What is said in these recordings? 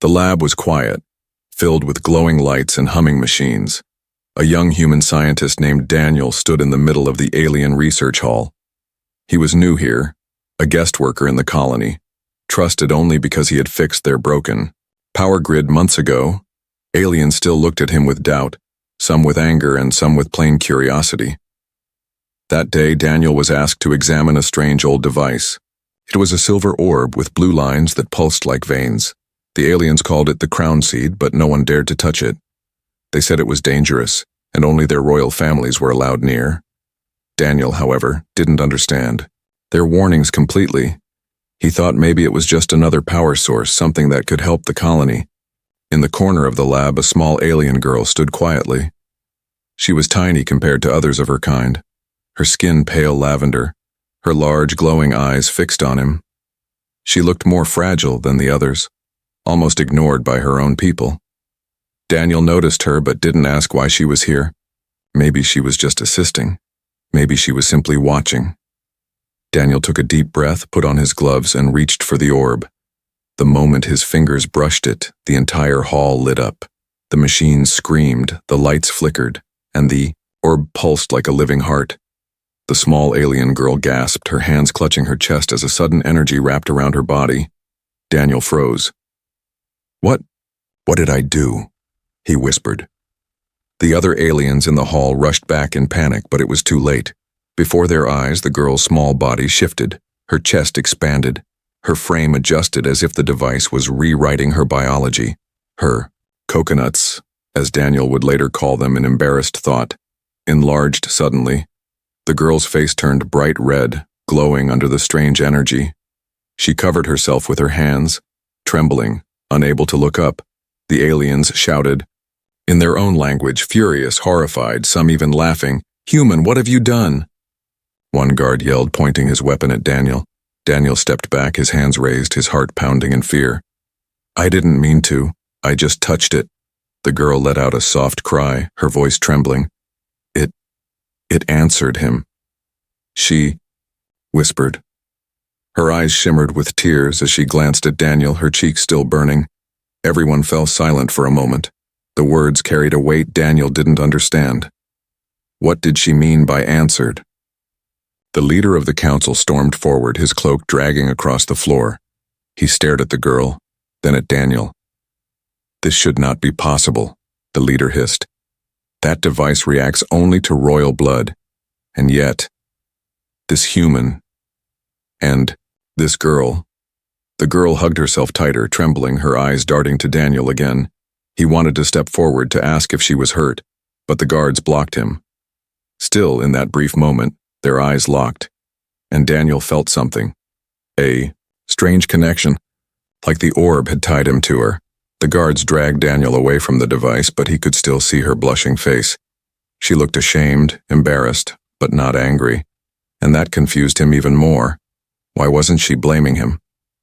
The lab was quiet, filled with glowing lights and humming machines. A young human scientist named Daniel stood in the middle of the alien research hall. He was new here, a guest worker in the colony, trusted only because he had fixed their broken power grid months ago. Aliens still looked at him with doubt, some with anger and some with plain curiosity. That day, Daniel was asked to examine a strange old device. It was a silver orb with blue lines that pulsed like veins. The aliens called it the crown seed, but no one dared to touch it. They said it was dangerous, and only their royal families were allowed near. Daniel, however, didn't understand their warnings completely. He thought maybe it was just another power source, something that could help the colony. In the corner of the lab, a small alien girl stood quietly. She was tiny compared to others of her kind, her skin pale lavender, her large glowing eyes fixed on him. She looked more fragile than the others, almost ignored by her own people. Daniel noticed her but didn't ask why she was here. Maybe she was just assisting. Maybe she was simply watching. Daniel took a deep breath, put on his gloves, and reached for the orb. The moment his fingers brushed it, the entire hall lit up. The machines screamed, the lights flickered, and the orb pulsed like a living heart. The small alien girl gasped, her hands clutching her chest as a sudden energy wrapped around her body. Daniel froze. What did I do?" he whispered. The other aliens in the hall rushed back in panic, but it was too late. Before their eyes, the girl's small body shifted, her chest expanded, her frame adjusted as if the device was rewriting her biology. Her coconuts, as Daniel would later call them in embarrassed thought, enlarged suddenly. The girl's face turned bright red, glowing under the strange energy. She covered herself with her hands, trembling, unable to look up. The aliens shouted, in their own language, furious, horrified, some even laughing, "Human, what have you done?" One guard yelled, pointing his weapon at Daniel. Daniel stepped back, his hands raised, his heart pounding in fear. "I didn't mean to. I just touched it." The girl let out a soft cry, her voice trembling. It answered him. She whispered. Her eyes shimmered with tears as she glanced at Daniel, her cheeks still burning. Everyone fell silent for a moment. The words carried a weight Daniel didn't understand. What did she mean by answered? The leader of the council stormed forward, his cloak dragging across the floor. He stared at the girl, then at Daniel. "This should not be possible," the leader hissed. "That device reacts only to royal blood. And yet, this human, and this girl." The girl hugged herself tighter, trembling, her eyes darting to Daniel again. He wanted to step forward to ask if she was hurt, but the guards blocked him. Still, in that brief moment, their eyes locked, and Daniel felt something. A strange connection, like the orb had tied him to her. The guards dragged Daniel away from the device, but he could still see her blushing face. She looked ashamed, embarrassed, but not angry, and that confused him even more. Why wasn't she blaming him?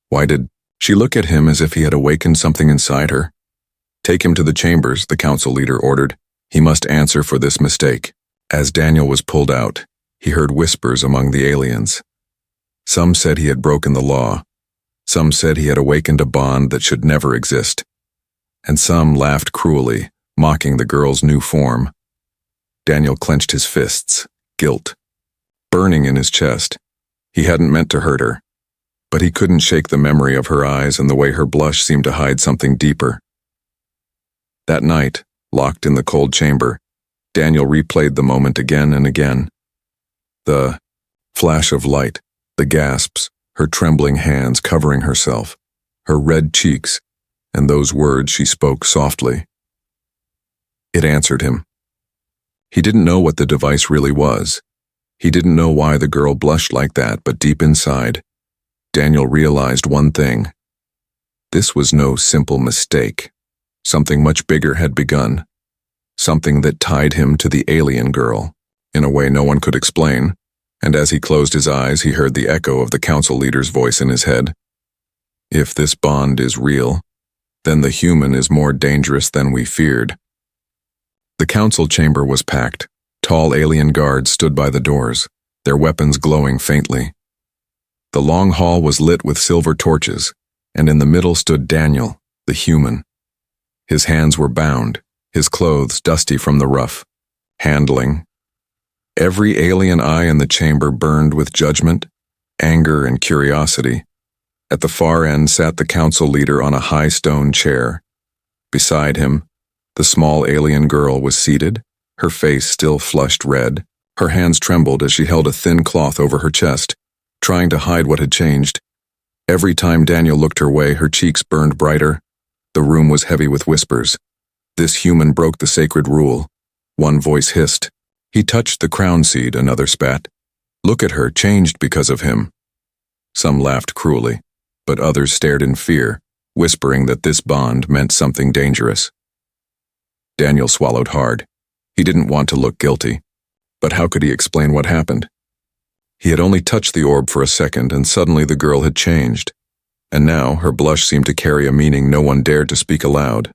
Why did she look at him as if he had awakened something inside her? "Take him to the chambers," the council leader ordered. "He must answer for this mistake." As Daniel was pulled out, he heard whispers among the aliens. Some said he had broken the law. Some said he had awakened a bond that should never exist. And some laughed cruelly, mocking the girl's new form. Daniel clenched his fists, guilt burning in his chest. He hadn't meant to hurt her, but he couldn't shake the memory of her eyes and the way her blush seemed to hide something deeper. That night, locked in the cold chamber, Daniel replayed the moment again and again. The flash of light, the gasps, her trembling hands covering herself, her red cheeks, and those words she spoke softly. It answered him. He didn't know what the device really was. He didn't know why the girl blushed like that, but deep inside, Daniel realized one thing. This was no simple mistake. Something much bigger had begun. Something that tied him to the alien girl, in a way no one could explain, and as he closed his eyes, he heard the echo of the council leader's voice in his head. If this bond is real, then the human is more dangerous than we feared. The council chamber was packed. Tall alien guards stood by the doors, their weapons glowing faintly. The long hall was lit with silver torches, and in the middle stood Daniel, The human. His hands were bound, his clothes dusty from the rough handling. Every alien eye in the chamber burned with judgment, anger, and curiosity. At the far end sat the council leader on a high stone chair. Beside him, the small alien girl was seated, her face still flushed red. Her hands trembled as she held a thin cloth over her chest, trying to hide what had changed. Every time Daniel looked her way, her cheeks burned brighter. The room was heavy with whispers. This human broke the sacred rule. One voice hissed. He touched the crown seed, another spat. Look at her, changed because of him. Some laughed cruelly, but others stared in fear, whispering that this bond meant something dangerous. Daniel swallowed hard. He didn't want to look guilty, but how could he explain what happened? He had only touched the orb for a second, and suddenly the girl had changed, and now her blush seemed to carry a meaning no one dared to speak aloud.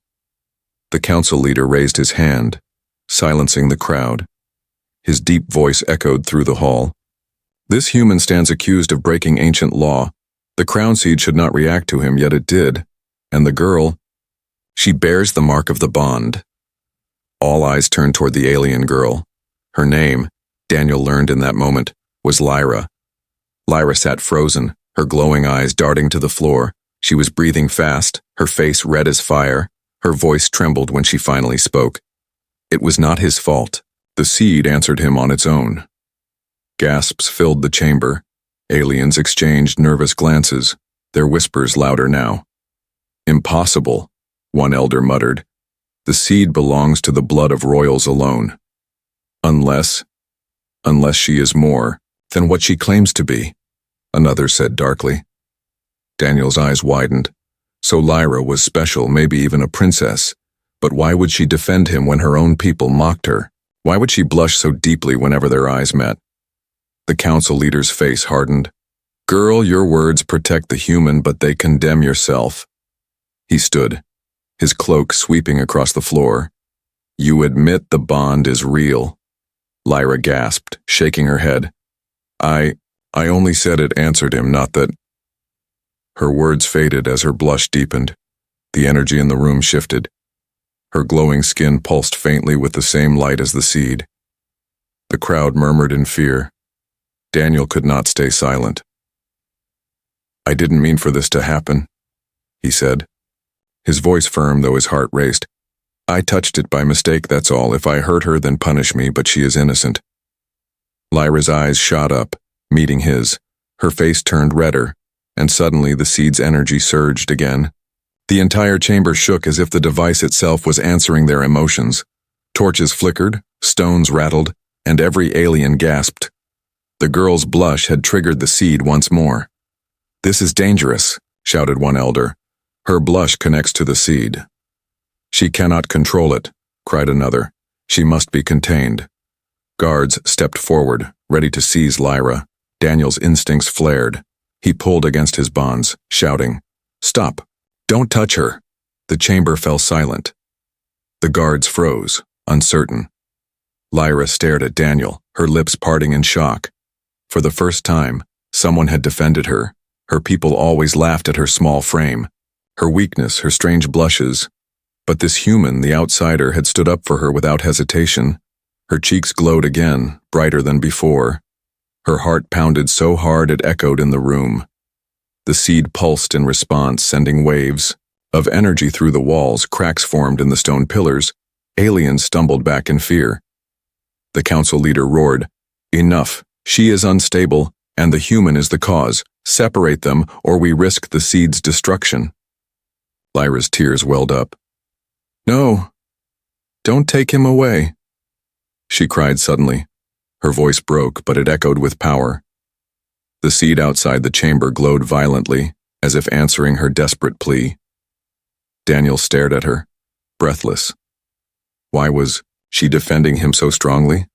The council leader raised his hand, silencing the crowd. His deep voice echoed through the hall. This human stands accused of breaking ancient law. The crown seed should not react to him, yet it did. And the girl, she bears the mark of the bond. All eyes turned toward the alien girl. Her name, Daniel learned in that moment, was Lyra. Lyra sat frozen, her glowing eyes darting to the floor. She was breathing fast, her face red as fire. Her voice trembled when she finally spoke. It was not his fault. The seed answered him on its own. Gasps filled the chamber. Aliens exchanged nervous glances, their whispers louder now. Impossible, one elder muttered. The seed belongs to the blood of royals alone. Unless she is more than what she claims to be, another said darkly. Daniel's eyes widened. So Lyra was special, maybe even a princess. But why would she defend him when her own people mocked her? Why would she blush so deeply whenever their eyes met? The council leader's face hardened. Girl, your words protect the human, but they condemn yourself. He stood, his cloak sweeping across the floor. You admit the bond is real. Lyra gasped, shaking her head. I only said it answered him, not that. Her words faded as her blush deepened. The energy in the room shifted. Her glowing skin pulsed faintly with the same light as the seed. The crowd murmured in fear. Daniel could not stay silent. I didn't mean for this to happen, he said. His voice firm, though his heart raced. I touched it by mistake, that's all. If I hurt her, then punish me, but she is innocent. Lyra's eyes shot up, meeting his. Her face turned redder, and suddenly the seed's energy surged again. The entire chamber shook as if the device itself was answering their emotions. Torches flickered, stones rattled, and every alien gasped. The girl's blush had triggered the seed once more. This is dangerous, shouted one elder. Her blush connects to the seed. She cannot control it, cried another. She must be contained. Guards stepped forward, ready to seize Lyra. Daniel's instincts flared. He pulled against his bonds, shouting, Stop! Don't touch her! The chamber fell silent. The guards froze, uncertain. Lyra stared at Daniel, her lips parting in shock. For the first time, someone had defended her. Her people always laughed at her small frame, her weakness, her strange blushes. But this human, the outsider, had stood up for her without hesitation. Her cheeks glowed again, brighter than before. Her heart pounded so hard it echoed in the room. The seed pulsed in response, sending waves of energy through the walls. Cracks formed in the stone pillars. Aliens stumbled back in fear. The council leader roared, Enough! She is unstable, and the human is the cause. Separate them, or we risk the seed's destruction. Lyra's tears welled up. No! Don't take him away! She cried suddenly. Her voice broke, but it echoed with power. The seed outside the chamber glowed violently, as if answering her desperate plea. Daniel stared at her, breathless. Why was she defending him so strongly?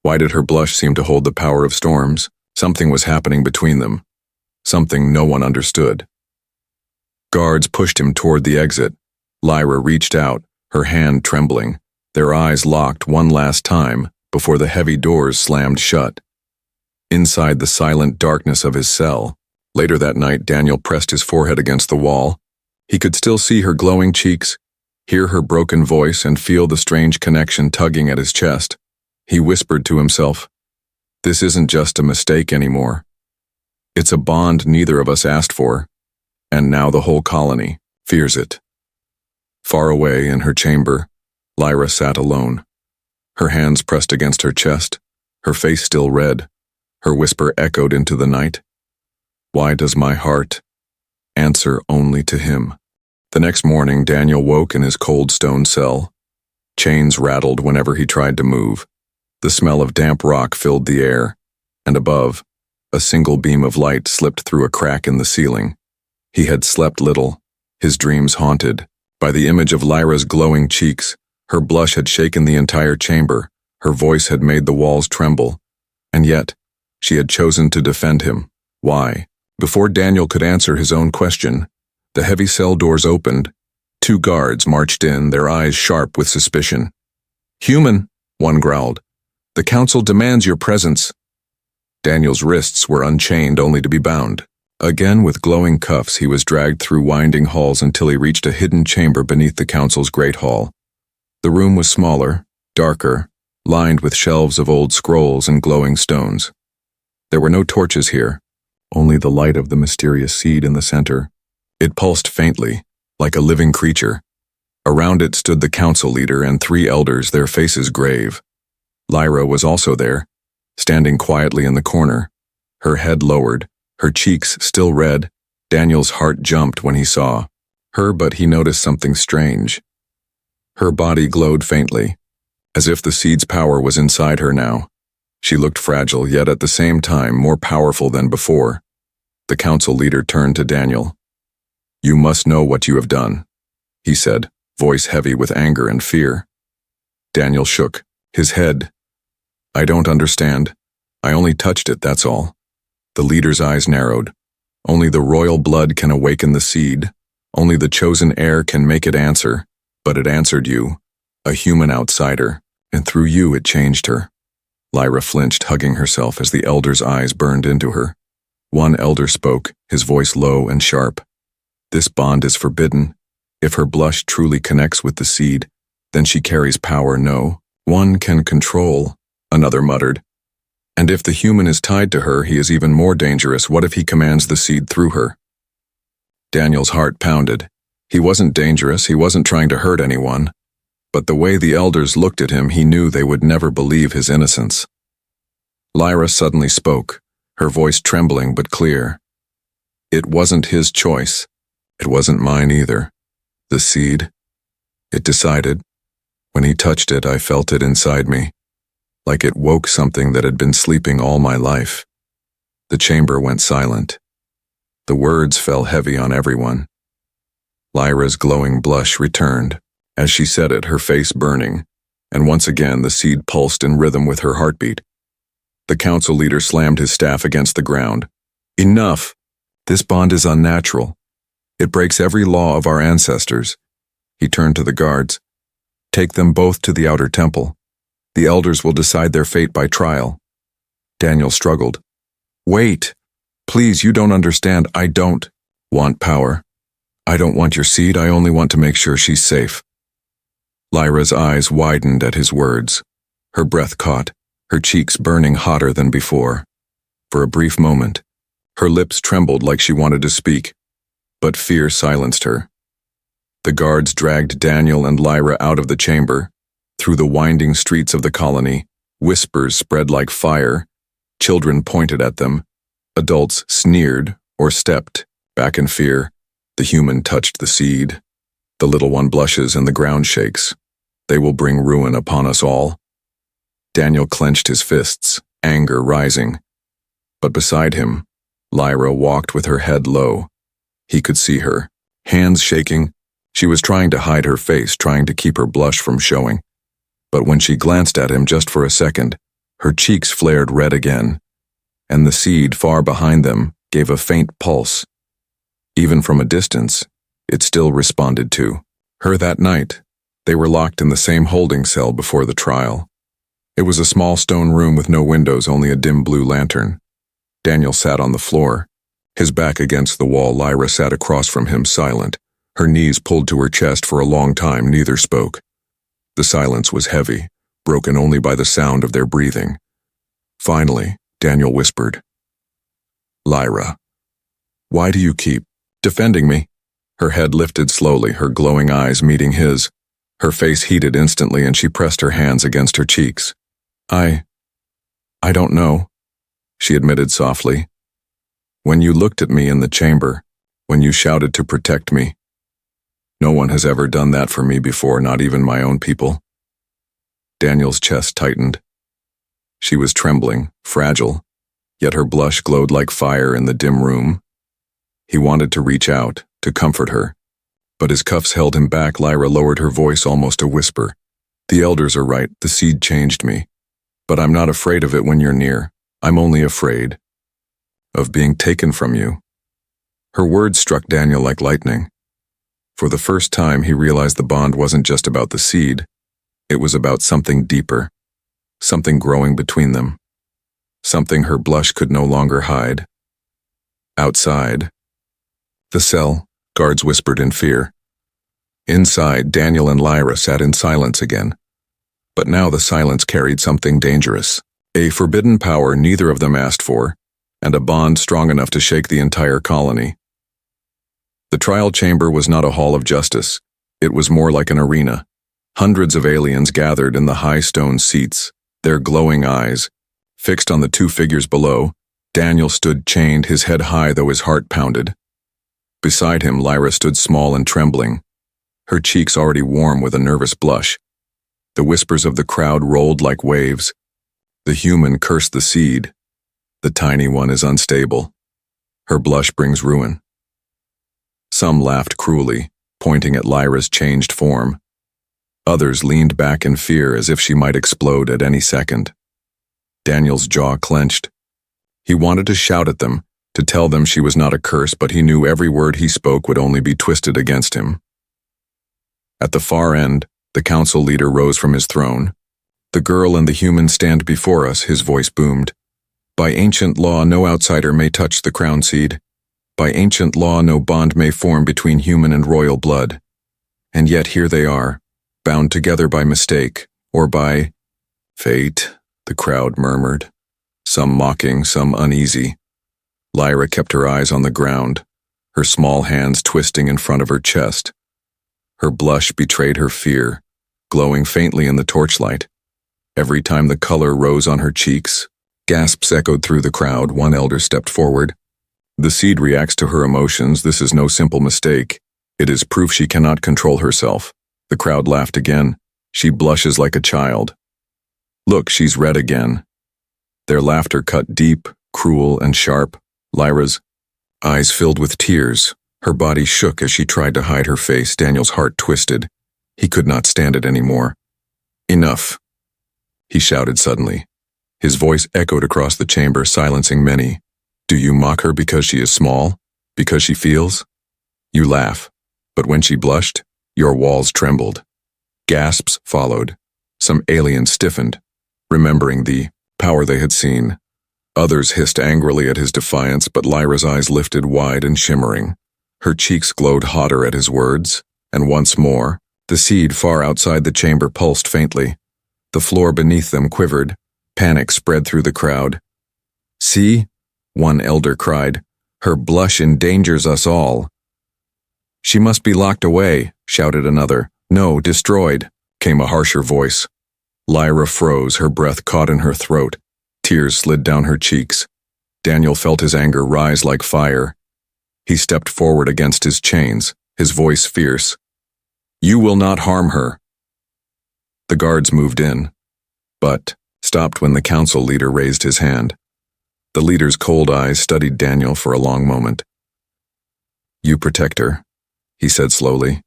Why did her blush seem to hold the power of storms? Something was happening between them. Something no one understood. Guards pushed him toward the exit. Lyra reached out, her hand trembling. Their eyes locked one last time before the heavy doors slammed shut. Inside the silent darkness of his cell, later that night Daniel pressed his forehead against the wall. He could still see her glowing cheeks, hear her broken voice, and feel the strange connection tugging at his chest. He whispered to himself, "This isn't just a mistake anymore. It's a bond neither of us asked for, and now the whole colony fears it." Far away in her chamber, Lyra sat alone. Her hands pressed against her chest, her face still red. Her whisper echoed into the night. "Why does my heart answer only to him?" The next morning, Daniel woke in his cold stone cell. Chains rattled whenever he tried to move. The smell of damp rock filled the air, and above, a single beam of light slipped through a crack in the ceiling. He had slept little, his dreams haunted by the image of Lyra's glowing cheeks. Her blush had shaken the entire chamber, her voice had made the walls tremble, and yet, she had chosen to defend him. Why? Before Daniel could answer his own question, the heavy cell doors opened. 2 guards marched in, their eyes sharp with suspicion. "Human," one growled. "The council demands your presence." Daniel's wrists were unchained only to be bound. Again with glowing cuffs, he was dragged through winding halls until he reached a hidden chamber beneath the council's great hall. The room was smaller, darker, lined with shelves of old scrolls and glowing stones. There were no torches here, only the light of the mysterious seed in the center. It pulsed faintly, like a living creature. Around it stood the council leader and 3 elders, their faces grave. Lyra was also there, standing quietly in the corner, her head lowered, her cheeks still red. Daniel's heart jumped when he saw her, but he noticed something strange. Her body glowed faintly, as if the seed's power was inside her now. She looked fragile, yet at the same time more powerful than before. The council leader turned to Daniel. "You must know what you have done," he said, voice heavy with anger and fear. Daniel shook his head. "I don't understand. I only touched it, that's all." The leader's eyes narrowed. "Only the royal blood can awaken the seed. Only the chosen heir can make it answer. But it answered you, a human outsider, and through you it changed her." Lyra flinched, hugging herself as the elder's eyes burned into her. One elder spoke, his voice low and sharp. "This bond is forbidden. If her blush truly connects with the seed, then she carries power no one can control," another muttered. "And if the human is tied to her, he is even more dangerous. What if he commands the seed through her?" Daniel's heart pounded. He wasn't dangerous, he wasn't trying to hurt anyone. But the way the elders looked at him, he knew they would never believe his innocence. Lyra suddenly spoke, her voice trembling but clear. "It wasn't his choice. It wasn't mine either. The seed, it decided. When he touched it, I felt it inside me, like it woke something that had been sleeping all my life." The chamber went silent. The words fell heavy on everyone. Lyra's glowing blush returned. As she said it, her face burning, and once again the seed pulsed in rhythm with her heartbeat. The council leader slammed his staff against the ground. "Enough! This bond is unnatural. It breaks every law of our ancestors." He turned to the guards. "Take them both to the outer temple. The elders will decide their fate by trial." Daniel struggled. "Wait! Please, you don't understand. I don't want power. I don't want your seed. I only want to make sure she's safe." Lyra's eyes widened at his words. Her breath caught, her cheeks burning hotter than before. For a brief moment, her lips trembled like she wanted to speak, but fear silenced her. The guards dragged Daniel and Lyra out of the chamber. Through the winding streets of the colony, whispers spread like fire. Children pointed at them. Adults sneered or stepped back in fear. The human touched the seed. The little one blushes and the ground shakes. They will bring ruin upon us all. Daniel clenched his fists, anger rising. But beside him, Lyra walked with her head low. He could see her, hands shaking. She was trying to hide her face, trying to keep her blush from showing. But when she glanced at him just for a second, her cheeks flared red again, and the seed far behind them gave a faint pulse. Even from a distance, it still responded to her that night. They were locked in the same holding cell before the trial. It was a small stone room with no windows, only a dim blue lantern. Daniel sat on the floor, his back against the wall. Lyra sat across from him, silent, Her knees pulled to her chest. For a long time, neither spoke. The silence was heavy, broken only by the sound of their breathing. Finally, Daniel whispered, "Lyra, why do you keep defending me?" Her head lifted slowly, her glowing eyes meeting his. Her face heated instantly and she pressed her hands against her cheeks. I don't know," she admitted softly. "When you looked at me in the chamber, when you shouted to protect me, no one has ever done that for me before, not even my own people." Daniel's chest tightened. She was trembling, fragile, yet her blush glowed like fire in the dim room. He wanted to reach out, to comfort her, but his cuffs held him back. Lyra lowered her voice almost a whisper. "The elders are right, the seed changed me. But I'm not afraid of it when you're near. I'm only afraid of being taken from you." Her words struck Daniel like lightning. For the first time, he realized the bond wasn't just about the seed. It was about something deeper, something growing between them, something her blush could no longer hide. Outside the cell, guards whispered in fear. Inside, Daniel and Lyra sat in silence again. But now the silence carried something dangerous, a forbidden power neither of them asked for, and a bond strong enough to shake the entire colony. The trial chamber was not a hall of justice. It was more like an arena. Hundreds of aliens gathered in the high stone seats, their glowing eyes fixed on the two figures below. Daniel stood chained, his head high though his heart pounded. Beside him, Lyra stood small and trembling, her cheeks already warm with a nervous blush. The whispers of the crowd rolled like waves. The human cursed the seed. The tiny one is unstable. Her blush brings ruin. Some laughed cruelly, pointing at Lyra's changed form. Others leaned back in fear as if she might explode at any second. Daniel's jaw clenched. He wanted to shout at them, to tell them she was not a curse, but he knew every word he spoke would only be twisted against him. At the far end, the council leader rose from his throne. "The girl and the human stand before us," his voice boomed. "By ancient law, no outsider may touch the crown seed. By ancient law, no bond may form between human and royal blood. And yet here they are, bound together by mistake, or by fate," the crowd murmured, some mocking, some uneasy. Lyra kept her eyes on the ground, her small hands twisting in front of her chest. Her blush betrayed her fear, glowing faintly in the torchlight. Every time the color rose on her cheeks, gasps echoed through the crowd. One elder stepped forward. "The seed reacts to her emotions. This is no simple mistake. It is proof she cannot control herself." The crowd laughed again. "She blushes like a child. Look, she's red again." Their laughter cut deep, cruel, and sharp. Lyra's eyes filled with tears. Her body shook as she tried to hide her face. Daniel's heart twisted. He could not stand it anymore. "Enough," he shouted suddenly. His voice echoed across the chamber, silencing many. "Do you mock her because she is small? Because she feels? You laugh. But when she blushed, your walls trembled." Gasps followed. Some aliens stiffened, remembering the power they had seen. Others hissed angrily at his defiance, but Lyra's eyes lifted wide and shimmering. Her cheeks glowed hotter at his words, and once more, the seed far outside the chamber pulsed faintly. The floor beneath them quivered. Panic spread through the crowd. "See?" one elder cried. "Her blush endangers us all." "She must be locked away," shouted another. "No, destroyed," came a harsher voice. Lyra froze, her breath caught in her throat. Tears slid down her cheeks. Daniel felt his anger rise like fire. He stepped forward against his chains, his voice fierce. "You will not harm her." The guards moved in, but stopped when the council leader raised his hand. The leader's cold eyes studied Daniel for a long moment. "You protect her," he said slowly.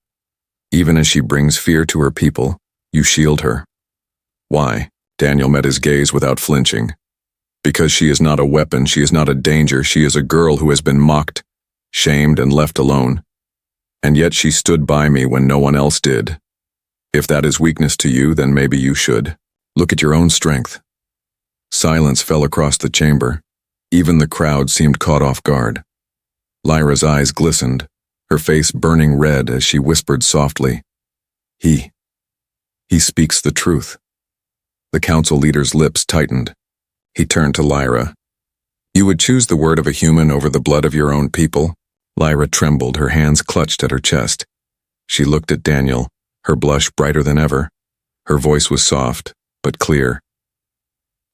"Even as she brings fear to her people, you shield her." "Why?" Daniel met his gaze without flinching. "Because she is not a weapon, she is not a danger, she is a girl who has been mocked, shamed, and left alone. And yet she stood by me when no one else did. If that is weakness to you, then maybe you should. Look at your own strength." Silence fell across the chamber. Even the crowd seemed caught off guard. Lyra's eyes glistened, her face burning red as she whispered softly, He speaks the truth. The council leader's lips tightened. He turned to Lyra. You would choose the word of a human over the blood of your own people? Lyra trembled, her hands clutched at her chest. She looked at Daniel, her blush brighter than ever. Her voice was soft, but clear.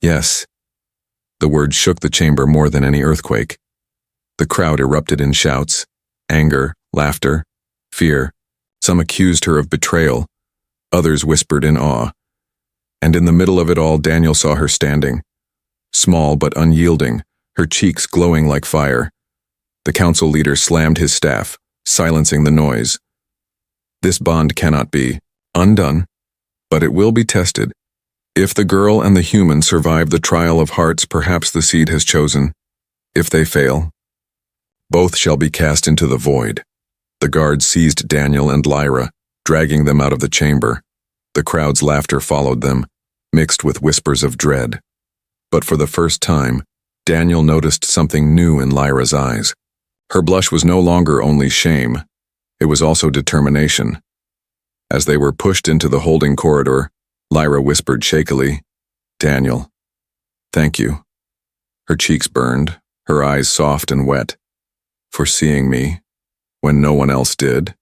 Yes. The word shook the chamber more than any earthquake. The crowd erupted in shouts, anger, laughter, fear. Some accused her of betrayal. Others whispered in awe. And in the middle of it all, Daniel saw her standing. Small but unyielding, her cheeks glowing like fire. The council leader slammed his staff, silencing the noise. This bond cannot be undone, but it will be tested. If the girl and the human survive the trial of hearts perhaps the seed has chosen. If they fail, both shall be cast into the void. The guards seized Daniel and Lyra, dragging them out of the chamber. The crowd's laughter followed them, mixed with whispers of dread. But for the first time, Daniel noticed something new in Lyra's eyes. Her blush was no longer only shame, it was also determination. As they were pushed into the holding corridor, Lyra whispered shakily, Daniel, thank you. Her cheeks burned, her eyes soft and wet. For seeing me, when no one else did.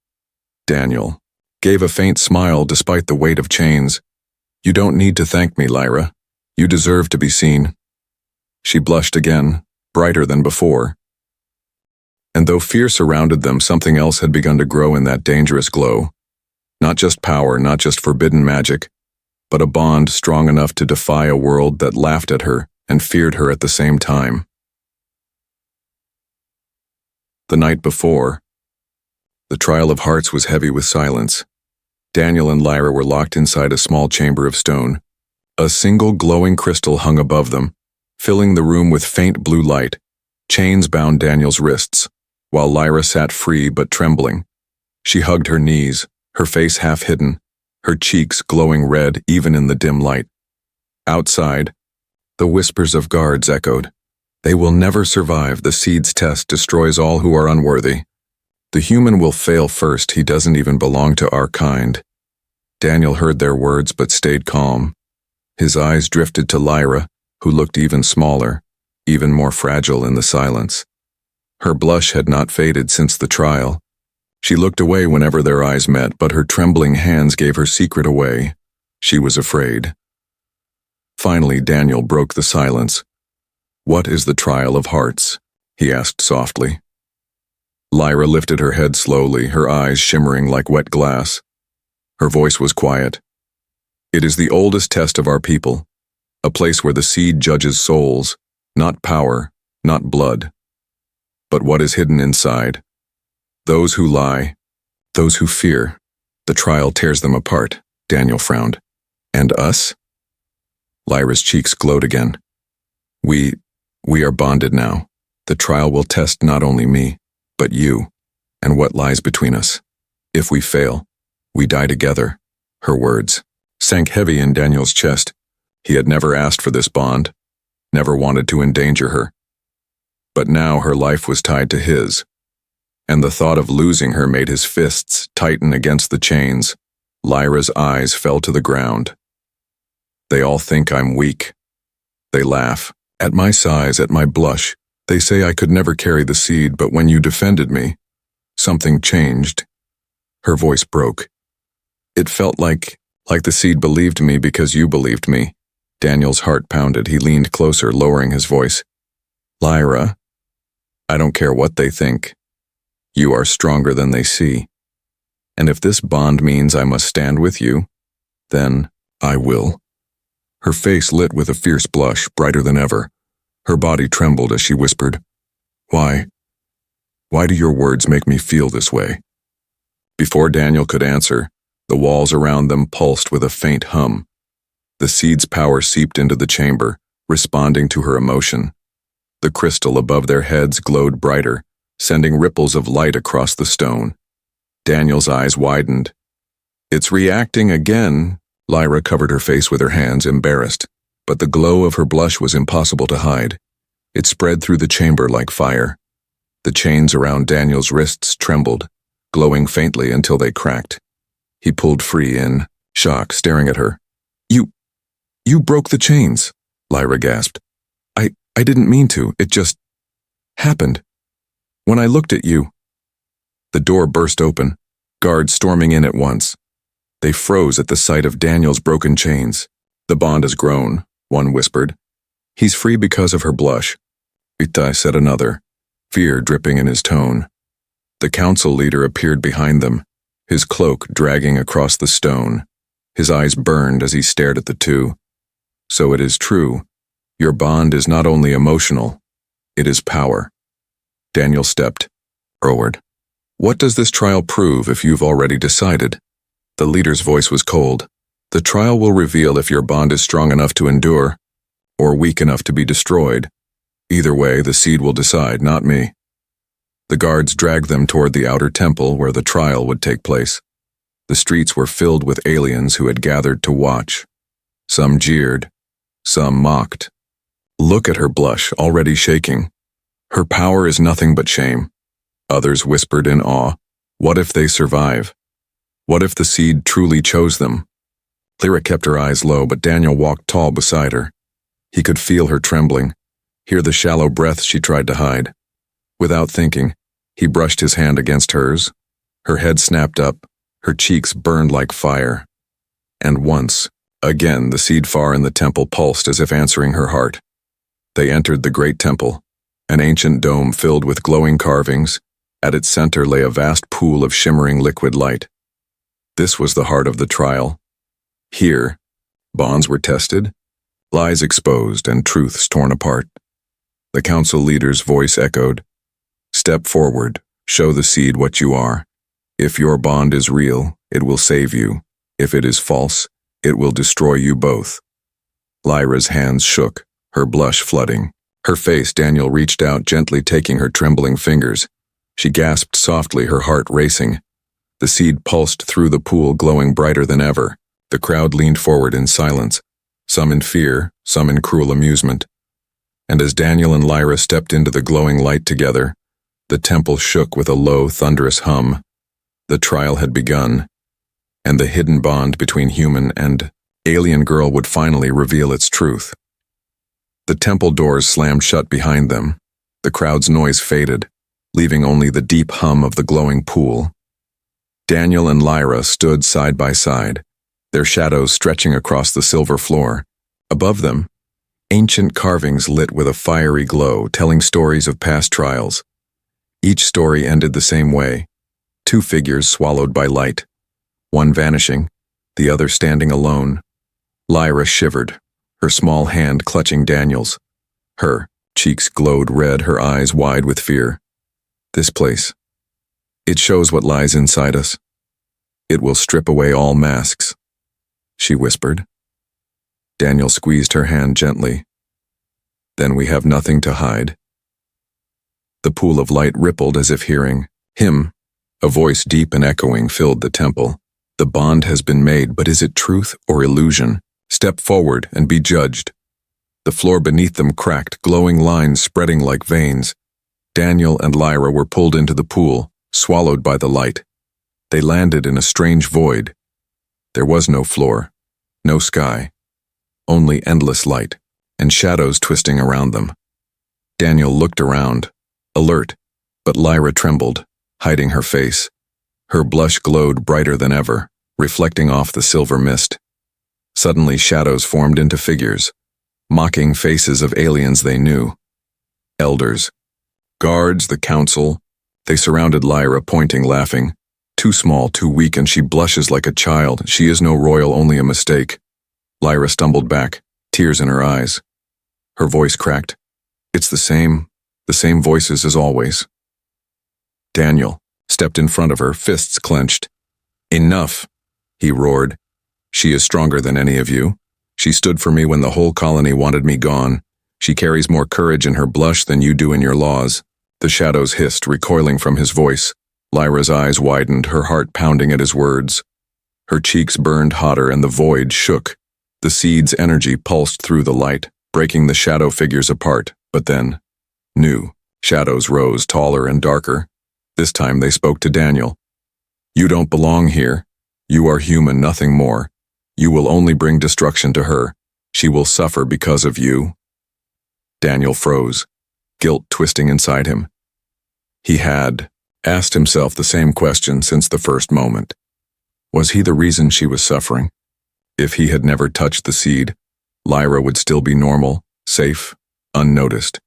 Daniel gave a faint smile despite the weight of chains. You don't need to thank me, Lyra. You deserve to be seen. She blushed again, brighter than before. And though fear surrounded them, something else had begun to grow in that dangerous glow. Not just power, not just forbidden magic, but a bond strong enough to defy a world that laughed at her and feared her at the same time. The night before, the trial of hearts was heavy with silence. Daniel and Lyra were locked inside a small chamber of stone. A single glowing crystal hung above them, filling the room with faint blue light. Chains bound Daniel's wrists, while Lyra sat free but trembling. She hugged her knees, her face half hidden, her cheeks glowing red even in the dim light. Outside, the whispers of guards echoed. They will never survive. The seed's test destroys all who are unworthy. The human will fail first. He doesn't even belong to our kind. Daniel heard their words but stayed calm. His eyes drifted to Lyra, who looked even smaller, even more fragile in the silence. Her blush had not faded since the trial. She looked away whenever their eyes met, but her trembling hands gave her secret away. She was afraid. Finally, Daniel broke the silence. What is the trial of hearts? He asked softly. Lyra lifted her head slowly, her eyes shimmering like wet glass. Her voice was quiet. It is the oldest test of our people, a place where the seed judges souls, not power, not blood. But what is hidden inside? Those who lie, those who fear. The trial tears them apart, Daniel frowned. And us? Lyra's cheeks glowed again. We are bonded now. The trial will test not only me, but you, and what lies between us. If we fail, we die together. Her words sank heavy in Daniel's chest. He had never asked for this bond, never wanted to endanger her. But now her life was tied to his, and the thought of losing her made his fists tighten against the chains. Lyra's eyes fell to the ground. They all think I'm weak. They laugh. At my size, at my blush, they say I could never carry the seed, but when you defended me, something changed. Her voice broke. It felt like the seed believed me because you believed me. Daniel's heart pounded. He leaned closer, lowering his voice. Lyra, I don't care what they think. You are stronger than they see. And if this bond means I must stand with you, then I will. Her face lit with a fierce blush, brighter than ever. Her body trembled as she whispered, Why do your words make me feel this way? Before Daniel could answer, the walls around them pulsed with a faint hum. The seed's power seeped into the chamber, responding to her emotion. The crystal above their heads glowed brighter, sending ripples of light across the stone. Daniel's eyes widened. It's reacting again. Lyra covered her face with her hands, embarrassed, but the glow of her blush was impossible to hide. It spread through the chamber like fire. The chains around Daniel's wrists trembled, glowing faintly until they cracked. He pulled free in shock, staring at her. You broke the chains," Lyra gasped. I didn't mean to, it just happened. When I looked at you." The door burst open, guards storming in at once. They froze at the sight of Daniel's broken chains. "The bond has grown," one whispered. "He's free because of her blush," Itai said another, fear dripping in his tone. The council leader appeared behind them, his cloak dragging across the stone. His eyes burned as he stared at the two. "So it is true. Your bond is not only emotional, it is power." Daniel stepped forward. "What does this trial prove if you've already decided?" The leader's voice was cold. "The trial will reveal if your bond is strong enough to endure, or weak enough to be destroyed. Either way, the seed will decide, not me." The guards dragged them toward the outer temple where the trial would take place. The streets were filled with aliens who had gathered to watch. Some jeered, some mocked. "Look at her blush, already shaking. Her power is nothing but shame." Others whispered in awe, "What if they survive? What if the seed truly chose them?" Lyra kept her eyes low, but Daniel walked tall beside her. He could feel her trembling, hear the shallow breaths she tried to hide. Without thinking, he brushed his hand against hers. Her head snapped up, her cheeks burned like fire. And once, again, the seed far in the temple pulsed as if answering her heart. They entered the great temple, an ancient dome filled with glowing carvings. At its center lay a vast pool of shimmering liquid light. This was the heart of the trial. Here, bonds were tested, lies exposed, and truths torn apart. The council leader's voice echoed, "Step forward, show the seed what you are. If your bond is real, it will save you. If it is false, it will destroy you both." Lyra's hands shook, her blush flooding. Her face, Daniel reached out, gently taking her trembling fingers. She gasped softly, her heart racing. The seed pulsed through the pool, glowing brighter than ever. The crowd leaned forward in silence, some in fear, some in cruel amusement. And as Daniel and Lyra stepped into the glowing light together, the temple shook with a low, thunderous hum. The trial had begun, and the hidden bond between human and alien girl would finally reveal its truth. The temple doors slammed shut behind them. The crowd's noise faded, leaving only the deep hum of the glowing pool. Daniel and Lyra stood side by side, their shadows stretching across the silver floor. Above them, ancient carvings lit with a fiery glow, telling stories of past trials. Each story ended the same way, two figures swallowed by light, one vanishing, the other standing alone. Lyra shivered, her small hand clutching Daniel's. Her cheeks glowed red, her eyes wide with fear. "This place. It shows what lies inside us. It will strip away all masks," she whispered. Daniel squeezed her hand gently. "Then we have nothing to hide." The pool of light rippled as if hearing him. A voice deep and echoing filled the temple. "The bond has been made, but is it truth or illusion? Step forward and be judged." The floor beneath them cracked, glowing lines spreading like veins. Daniel and Lyra were pulled into the pool, swallowed by the light. They landed in a strange void. There was no floor, no sky, only endless light, and shadows twisting around them. Daniel looked around, alert, but Lyra trembled, hiding her face. Her blush glowed brighter than ever, reflecting off the silver mist. Suddenly shadows formed into figures, mocking faces of aliens they knew. Elders, guards, the council. They surrounded Lyra, pointing, laughing. "Too small, too weak, and she blushes like a child. She is no royal, only a mistake." Lyra stumbled back, tears in her eyes. Her voice cracked. "It's the same voices as always." Daniel stepped in front of her, fists clenched. "Enough," he roared. "She is stronger than any of you. She stood for me when the whole colony wanted me gone. She carries more courage in her blush than you do in your laws." The shadows hissed, recoiling from his voice. Lyra's eyes widened, her heart pounding at his words. Her cheeks burned hotter and the void shook. The seed's energy pulsed through the light, breaking the shadow figures apart. But then, new shadows rose, taller and darker. This time they spoke to Daniel. You don't belong here. You are human, nothing more. You will only bring destruction to her. She will suffer because of you." Daniel froze, guilt twisting inside him. He had asked himself the same question since the first moment. Was he the reason she was suffering? If he had never touched the seed, Lyra would still be normal, safe, unnoticed.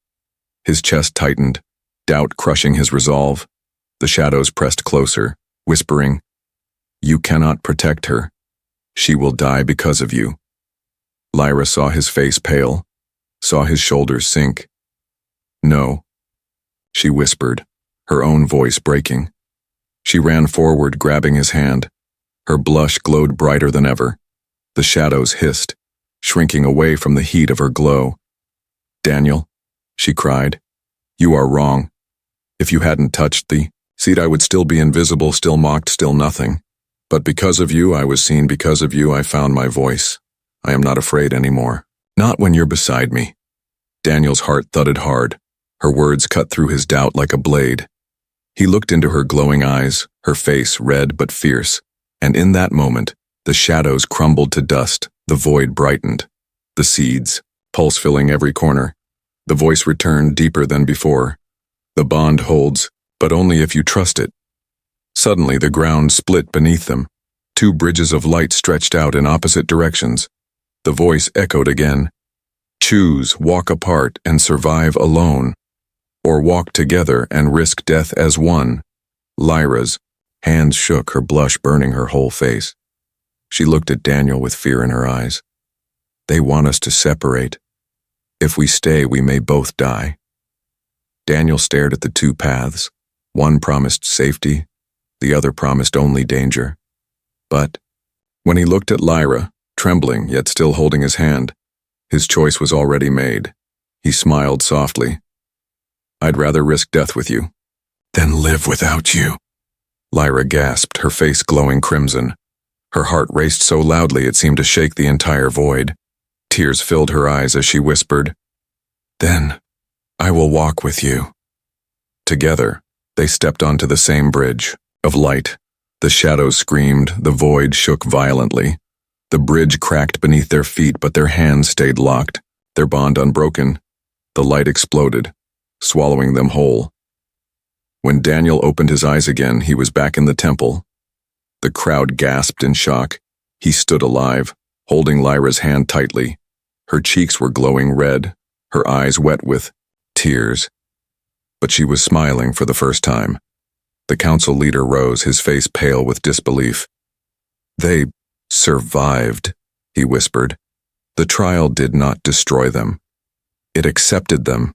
His chest tightened, doubt crushing his resolve. The shadows pressed closer, whispering, "You cannot protect her. She will die because of you." Lyra saw his face pale, saw his shoulders sink. "No," she whispered, her own voice breaking. She ran forward, grabbing his hand. Her blush glowed brighter than ever. The shadows hissed, shrinking away from the heat of her glow. "Daniel," she cried, "you are wrong. If you hadn't touched the seed, I would still be invisible, still mocked, still nothing. But because of you, I was seen. Because of you, I found my voice. I am not afraid anymore. Not when you're beside me." Daniel's heart thudded hard. Her words cut through his doubt like a blade. He looked into her glowing eyes, her face red but fierce, and in that moment, the shadows crumbled to dust, the void brightened. The seeds, pulse filling every corner. The voice returned deeper than before. "The bond holds, but only if you trust it." Suddenly, the ground split beneath them. Two bridges of light stretched out in opposite directions. The voice echoed again. "Choose, walk apart and survive alone, or walk together and risk death as one." Lyra's hands shook, her blush burning her whole face. She looked at Daniel with fear in her eyes. "They want us to separate. If we stay, we may both die." Daniel stared at the two paths. One promised safety, the other promised only danger. But when he looked at Lyra, trembling yet still holding his hand, his choice was already made. He smiled softly. "I'd rather risk death with you than live without you." Lyra gasped, her face glowing crimson. Her heart raced so loudly it seemed to shake the entire void. Tears filled her eyes as she whispered, "Then I will walk with you." Together, they stepped onto the same bridge of light. The shadows screamed, the void shook violently. The bridge cracked beneath their feet, but their hands stayed locked, their bond unbroken. The light exploded, swallowing them whole. When Daniel opened his eyes again, he was back in the temple. The crowd gasped in shock. He stood alive, holding Lyra's hand tightly. Her cheeks were glowing red, her eyes wet with tears. But she was smiling for the first time. The council leader rose, his face pale with disbelief. "They survived," he whispered. "The trial did not destroy them. It accepted them."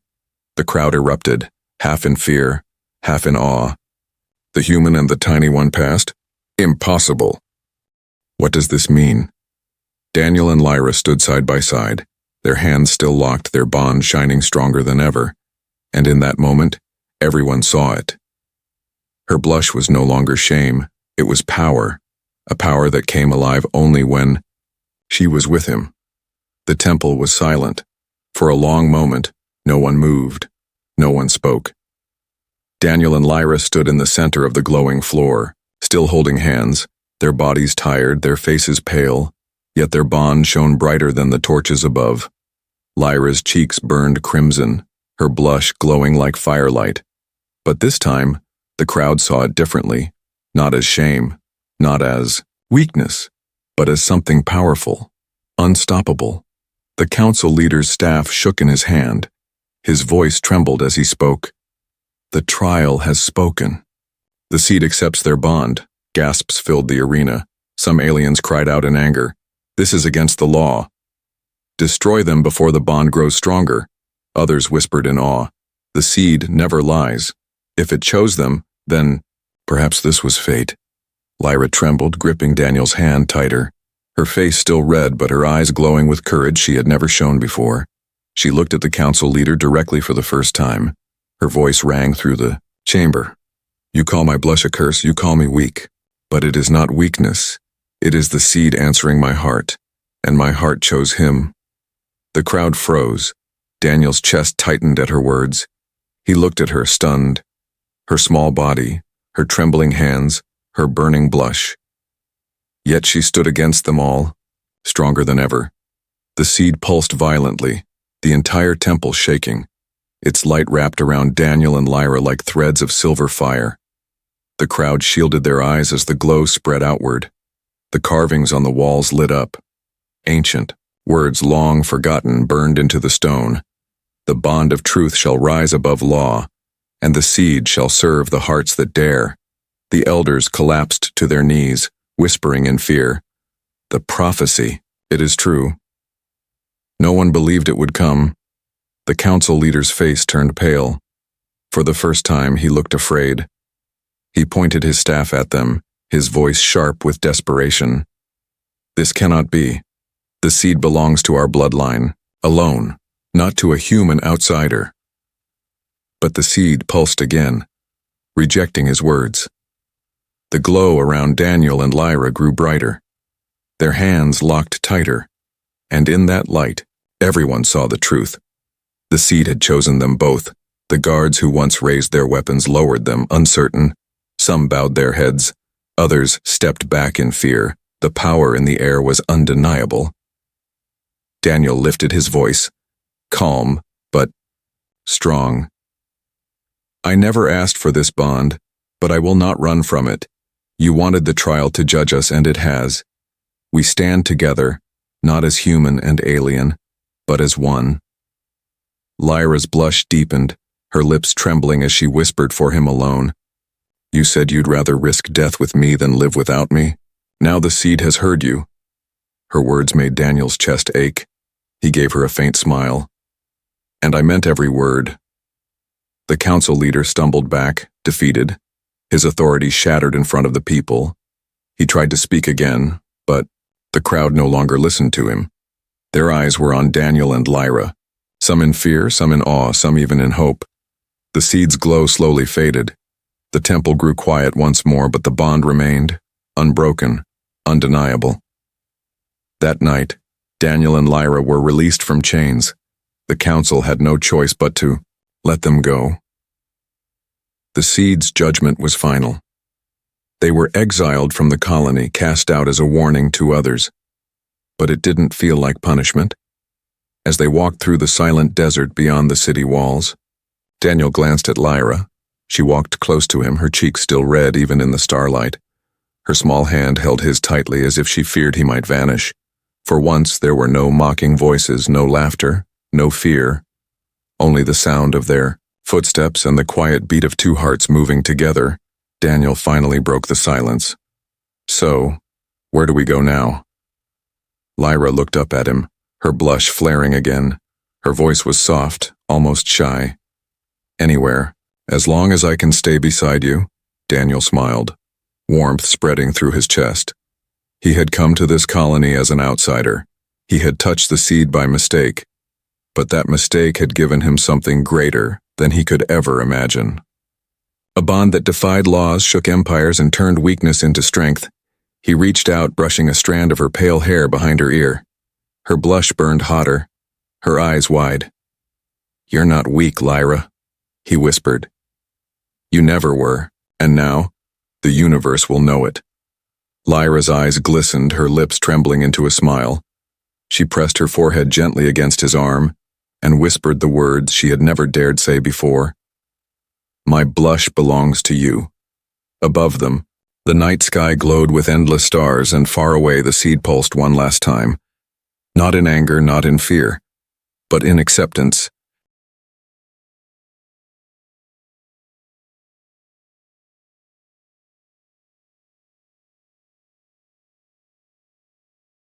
The crowd erupted, half in fear, half in awe. "The human and the tiny one passed? Impossible." "What does this mean?" Daniel and Lyra stood side by side, their hands still locked, their bond shining stronger than ever. And in that moment, everyone saw it. Her blush was no longer shame, it was power, a power that came alive only when she was with him. The temple was silent. For a long moment, no one moved, no one spoke. Daniel and Lyra stood in the center of the glowing floor, still holding hands, their bodies tired, their faces pale, yet their bond shone brighter than the torches above. Lyra's cheeks burned crimson, her blush glowing like firelight. But this time, the crowd saw it differently, not as shame, not as weakness, but as something powerful, unstoppable. The council leader's staff shook in his hand. His voice trembled as he spoke. "The trial has spoken. The seed accepts their bond." Gasps filled the arena. Some aliens cried out in anger. "This is against the law. Destroy them before the bond grows stronger." Others whispered in awe. "The seed never lies. If it chose them, then perhaps this was fate." Lyra trembled, gripping Daniel's hand tighter. Her face still red, but her eyes glowing with courage she had never shown before. She looked at the council leader directly for the first time. Her voice rang through the chamber. "You call my blush a curse, you call me weak. But it is not weakness. It is the seed answering my heart, and my heart chose him." The crowd froze. Daniel's chest tightened at her words. He looked at her, stunned. Her small body, her trembling hands, her burning blush. Yet she stood against them all, stronger than ever. The seed pulsed violently, the entire temple shaking, its light wrapped around Daniel and Lyra like threads of silver fire. The crowd shielded their eyes as the glow spread outward. The carvings on the walls lit up. Ancient, words long forgotten burned into the stone. The bond of truth shall rise above law, and the seed shall serve the hearts that dare. The elders collapsed to their knees, whispering in fear. The prophecy, it is true. No one believed it would come. The council leader's face turned pale. For the first time, he looked afraid. He pointed his staff at them, his voice sharp with desperation. This cannot be. The seed belongs to our bloodline, alone, not to a human outsider. But the seed pulsed again, rejecting his words. The glow around Daniel and Lyra grew brighter. Their hands locked tighter, and in that light, everyone saw the truth. The seed had chosen them both. The guards who once raised their weapons lowered them, uncertain. Some bowed their heads. Others stepped back in fear. The power in the air was undeniable. Daniel lifted his voice, calm, but strong. I never asked for this bond, but I will not run from it. You wanted the trial to judge us, and it has. We stand together, not as human and alien, but as one. Lyra's blush deepened, her lips trembling as she whispered for him alone. You said you'd rather risk death with me than live without me. Now the seed has heard you. Her words made Daniel's chest ache. He gave her a faint smile. And I meant every word. The council leader stumbled back, defeated, his authority shattered in front of the people. He tried to speak again, but the crowd no longer listened to him. Their eyes were on Daniel and Lyra, some in fear, some in awe, some even in hope. The seed's glow slowly faded. The temple grew quiet once more, but the bond remained, unbroken, undeniable. That night, Daniel and Lyra were released from chains. The council had no choice but to let them go. The seed's judgment was final. They were exiled from the colony, cast out as a warning to others. But it didn't feel like punishment. As they walked through the silent desert beyond the city walls, Daniel glanced at Lyra. She walked close to him, her cheeks still red even in the starlight. Her small hand held his tightly as if she feared he might vanish. For once there were no mocking voices, no laughter, no fear, only the sound of their footsteps and the quiet beat of two hearts moving together. Daniel finally broke the silence. So, where do we go now? Lyra looked up at him, her blush flaring again. Her voice was soft, almost shy. Anywhere, as long as I can stay beside you, Daniel smiled, warmth spreading through his chest. He had come to this colony as an outsider. He had touched the seed by mistake, but that mistake had given him something greater than he could ever imagine. A bond that defied laws, shook empires, and turned weakness into strength. He reached out, brushing a strand of her pale hair behind her ear. Her blush burned hotter, her eyes wide. You're not weak, Lyra, he whispered. You never were, and now, the universe will know it. Lyra's eyes glistened, her lips trembling into a smile. She pressed her forehead gently against his arm and whispered the words she had never dared say before. My blush belongs to you. Above them, the night sky glowed with endless stars, and far away the seed pulsed one last time. Not in anger, not in fear, but in acceptance.